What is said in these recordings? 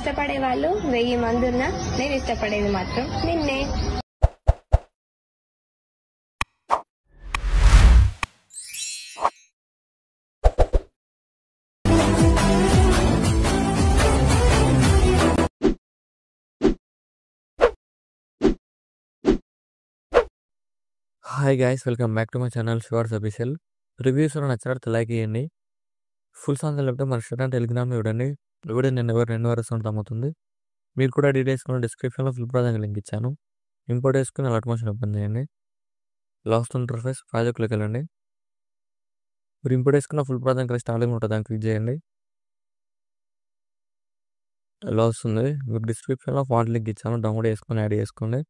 ఇష్టపడే వాళ్ళు 1000 మంది ఉన్నా నేను ఇష్టపడేది మాత్రం నిన్నే. Hi guys, welcome back to my channel షువర్స్ అఫీషియల్. రివ్యూస్ నచ్చినట్టు లైక్ చేయండి. ఫుల్ సాంగ్స్ లేకపోతే మన ఇన్స్టాగ్రామ్, టెలిగ్రామ్ చూడండి. వీడియో నేను 2 వరకు అవుతుంది. మీరు కూడా డీటెయిల్స్ డిస్క్రిప్షన్లో ఫుల్ ప్రాజెక్ట్ లింక్ ఇచ్చాను. ఇంపోర్ట్ చేసుకుని అలర్ట్ మోషన్ ఓపెన్ చేయండి. లాస్ట్ ఇంటర్ఫేస్ ప్రాజెక్ట్లోకి వెళ్ళండి. మీరు ఇంపోర్ట్ చేసుకున్న ఫుల్ ప్రాజెక్ట్ స్టార్టింగ్ ఉంటుంది, దాన్ని క్లిక్ చేయండి. ఇలా వస్తుంది. మీకు డిస్క్రిప్షన్లో ఫాంట్ లింక్ ఇచ్చాను, డౌన్లోడ్ చేసుకొని యాడ్ చేసుకోండి.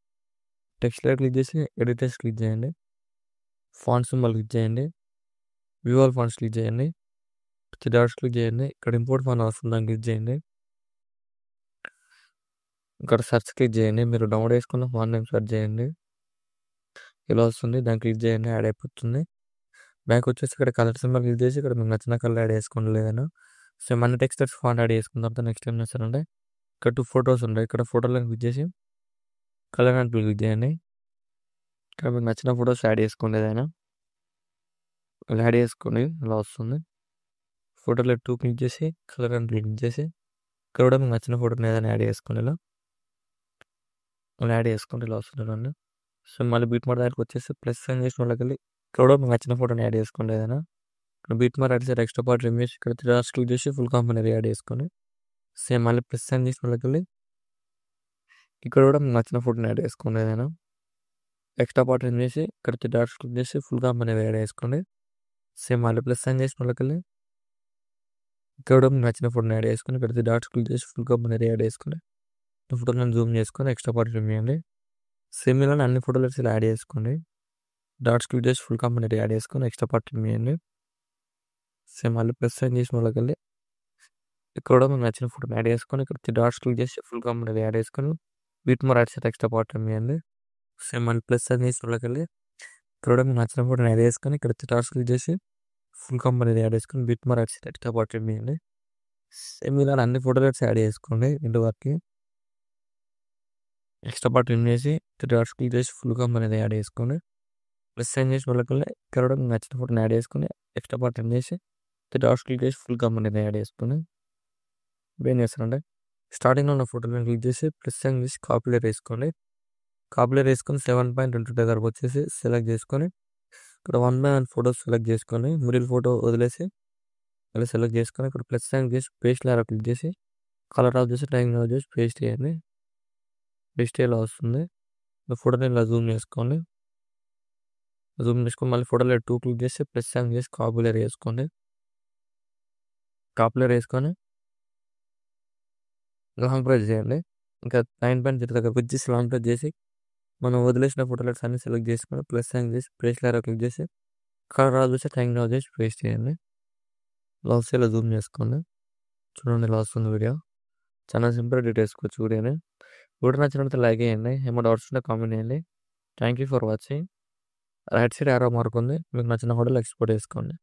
టెక్స్ట్ లేయర్ క్లిక్ చేసి ఎడిట్ టెక్స్ట్ క్లిక్ చేయండి. ఫాంట్ సింబల్ క్లిక్ చేయండి. వ్యూ ఆల్ ఫాంట్స్ క్లిక్ చేయండి. డాట్స్ క్లిక్ చేయండి. ఇక్కడ ఇంపోర్ట్ ఫాంట్ వస్తుంది, దాన్ని క్లిక్ చేయండి. ఇక్కడ సెర్చ్ క్లిక్ చేయండి. మీరు డౌన్లోడ్ చేసుకున్న ఫాంట్ నేమ్ సెర్చ్ చేయండి. ఇలా వస్తుంది, దాన్ని క్లిక్ చేయండి, యాడ్ అయిపోతుంది. బ్యాక్ వచ్చేసి ఇక్కడ కలర్ సింబల్ క్లిక్ చేసి ఇక్కడ మీకు నచ్చిన కలర్ యాడ్ చేసుకోండి. లేదన్నా సో మన టెక్స్టర్స్ ఫాంట్ యాడ్ చేసుకున్న తర్వాత నెక్స్ట్ ఏం చేస్తారంటే ఇక్కడ 2 ఫొటోస్ ఉంటాయి. ఇక్కడ ఫోటోలను క్లిక్ చేసి కలర్ అండ్ క్లిక్ చేయండి. ఇక్కడ మీకు నచ్చిన ఫొటోస్ యాడ్ చేసుకోండి. ఏదైనా యాడ్ చేసుకోండి. ఇలా వస్తుంది. ఫోటోలో 2 క్లిక్ చేసి కలర్ అండ్ క్లిక్ చేసి ఇక్కడ కూడా మీకు నచ్చిన ఫోటోని ఏదైనా యాడ్ చేసుకోండి. ఇలా యాడ్ చేసుకోండి. ఇలా వస్తుంది చూడండి. సో మళ్ళీ బీట్ మార్క్ దగ్గరికి వచ్చేసి ప్లస్ సైన్ చేసిన వాళ్ళకి వెళ్ళి ఇక్కడ కూడా మీకు నచ్చిన ఫోటోని యాడ్ చేసుకోండి. ఏదైనా ఇక్కడ బీట్ మార్క్ యాడ్ చేసి ఎక్స్ట్రా పార్ట్ రిమూవ్ చేసి ఇక్కడ 3 డాట్స్ క్లిక్ చేసి ఫుల్ కంపెనీ యాడ్ చేసుకోండి. సేమ్ మళ్ళీ ప్లస్ సైన్ చేసిన వాళ్ళకి వెళ్ళి ఇక్కడ కూడా మీకు నచ్చిన ఫోటోని యాడ్ చేసుకోండి. ఏదైనా ఎక్స్ట్రా పార్ట్ రిమూవ్ చేసి ఇక్కడ 3 డాట్స్ క్లిక్ చేసి ఫుల్ కంపెనీ యాడ్ చేసుకోండి. సేమ్ మళ్ళీ ప్లస్ సైన్ చేసిన వాళ్ళకి వెళ్ళి ఇక్కడ కూడా మీకు నచ్చిన ఫోటోని యాడ్ చేసుకుని ఇక్కడ 3 డాట్స్ క్లిక్ చేసి ఫుల్ కంపెనీ యాడ్ చేసుకుని ఫోటోలను జూమ్ చేసుకొని ఎక్స్ట్రా పార్ట్ రిమూవ్ చేయండి. సేమ్ ఇలా అన్ని ఫోటోలు ఇలా యాడ్ చేసుకోండి. డాట్స్ క్లిక్ చేసి ఫుల్ కంపెనీ యాడ్ చేసుకొని ఎక్స్ట్రా పార్ట్ రిమూవ్ చేయండి. సేమ్ మళ్ళీ ప్లస్ సైన్ చేసిన వాళ్ళకి వెళ్ళి ఇక్కడ కూడా మీకు నచ్చిన ఫోటోని యాడ్ చేసుకొని ఇక్కడ 3 డాట్స్ క్లిక్ చేసి ఫుల్ కంపెనీ యాడ్ చేసుకొని బీట్ మోర్ యాడ్ చేసి ఎక్స్ట్రా పార్ట్ రిమూవ్ చేయండి. సేమ్ మళ్ళీ ప్లస్ సైన్ చేసిన వాళ్ళకి వెళ్ళి ఇక్కడ కూడా మీకు నచ్చిన ఫోటోని యాడ్ చేసుకొని ఇక్కడ 3 డాట్స్ క్లిక్ చేసి ఫుల్ కంపెనీ యాడ్ చేసుకొని బీట్ మోర్ యాడ్ చేసి ఎక్స్ట్రా పార్ట్ రిమూవ్ చేయండి. సేమ్ ఇలా అన్ని ఫోటోలు యాడ్ చేసుకోండి. ఇంటి వరకు ఎక్స్ట్రా పార్ట్ రిమూవ్ చేసి 3 డాట్స్ క్లిక్ చేసి ఫుల్ కంపెనీ యాడ్ చేసుకోండి. ప్లస్ సైన్ చేసి వాళ్ళకి ఇక్కడ కూడా మీకు నచ్చిన ఫోటోని యాడ్ చేసుకొని ఎక్స్ట్రా పార్ట్ రిమూవ్ చేసి 3 డాట్స్ క్లిక్ చేసి ఫుల్ కంపెనీ యాడ్ చేసుకొని ఏం చేస్తారంటే స్టార్టింగ్లో ఉన్న ఫోటోలను క్లిక్ చేసి ప్లస్ సైన్ చేసి కాపీ లేయర్ వేసుకోండి. కాపీ లేయర్ వేసుకొని 7.22 దగ్గరకు వచ్చేసి సెలెక్ట్ చేసుకొని ఇక్కడ 1/1 ఫోటోస్ సెలెక్ట్ చేసుకొని మిడిల్ ఫోటో వదిలేసి ఇలా సెలెక్ట్ చేసుకొని ఇక్కడ ప్లస్ సైన్ చేసి పేస్ట్ లేయర్ క్లిక్ చేసి కలర్ ఆఫ్ చేసి టైం ఆఫ్ చేసి పేస్ట్ చేయండి. పేస్ట్ ఇలా వస్తుంది. ఫోటోని ఇలా జూమ్ చేసుకోండి. జూమ్ చేసుకొని మళ్ళీ ఫోటోలో 2 క్లిక్ చేసి ప్లస్ సైన్ చేసి కాపీ లేయర్ వేసుకోండి. కాపీ లేయర్ వేసుకొని లాంగ్ ప్రెస్ చేయండి. ఇంకా 9.0 దగ్గరకు వచ్చేసి లాంగ్ ప్రెస్ చేసి మనం వదిలేసిన ఫోటోలెట్స్ అన్ని సెలెక్ట్ చేసుకొని ప్లస్ సైన్ చేసి పేస్ట్ లేయర్ క్లిక్ చేసి కలర్ ఆఫ్ చేసి టైం ఆఫ్ చేసి పేస్ట్ చేయండి. ఇలా వస్తే ఇలా జూమ్ చేసుకోండి. చూడండి ఇలా వస్తుంది వీడియో. చాలా సింపుల్ డీటెయిల్స్ వీడియోని. వీడియో నచ్చినట్లయితే లైక్ చేయండి. ఏమో డౌట్స్ ఉంటే కామెంట్ చేయండి. Thank you for watching. Right side arrow mark ఉంది, మీకు నచ్చిన హోటల్ ఎక్స్పోర్ట్ చేసుకోండి.